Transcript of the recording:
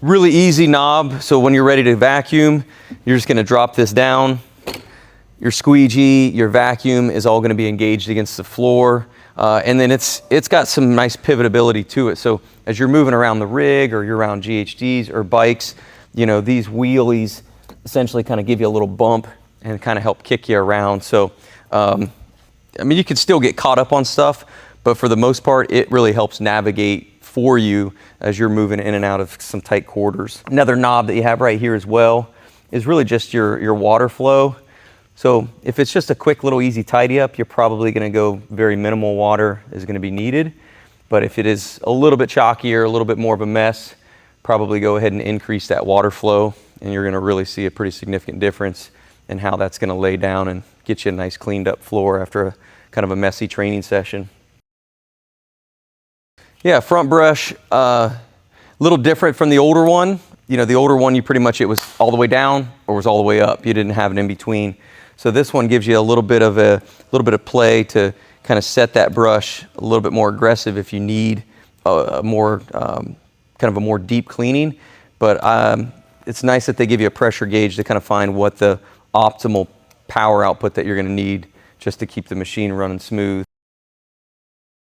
Really easy knob. So when you're ready to vacuum, you're just gonna drop this down. Your squeegee, your vacuum is all gonna be engaged against the floor. And then it's got some nice pivotability to it. So as you're moving around the rig or you're around GHDs or bikes, you know, these wheelies essentially kind of give you a little bump and kind of help kick you around. So, I mean, you can still get caught up on stuff, but for the most part, it really helps navigate for you as you're moving in and out of some tight quarters. Another knob that you have right here as well is really just your water flow. So if it's just a quick little easy tidy up, you're probably gonna go very minimal water is gonna be needed. But if it is a little bit chalkier, a little bit more of a mess, probably go ahead and increase that water flow, and you're gonna really see a pretty significant difference in how that's gonna lay down and get you a nice cleaned up floor after a kind of a messy training session. Yeah, front brush, little different from the older one. You know, the older one, you pretty much, it was all the way down or was all the way up. You didn't have it in between. So this one gives you a little bit of play to kind of set that brush a little bit more aggressive if you need a more kind of a more deep cleaning. But it's nice that they give you a pressure gauge to kind of find what the optimal power output that you're going to need just to keep the machine running smooth.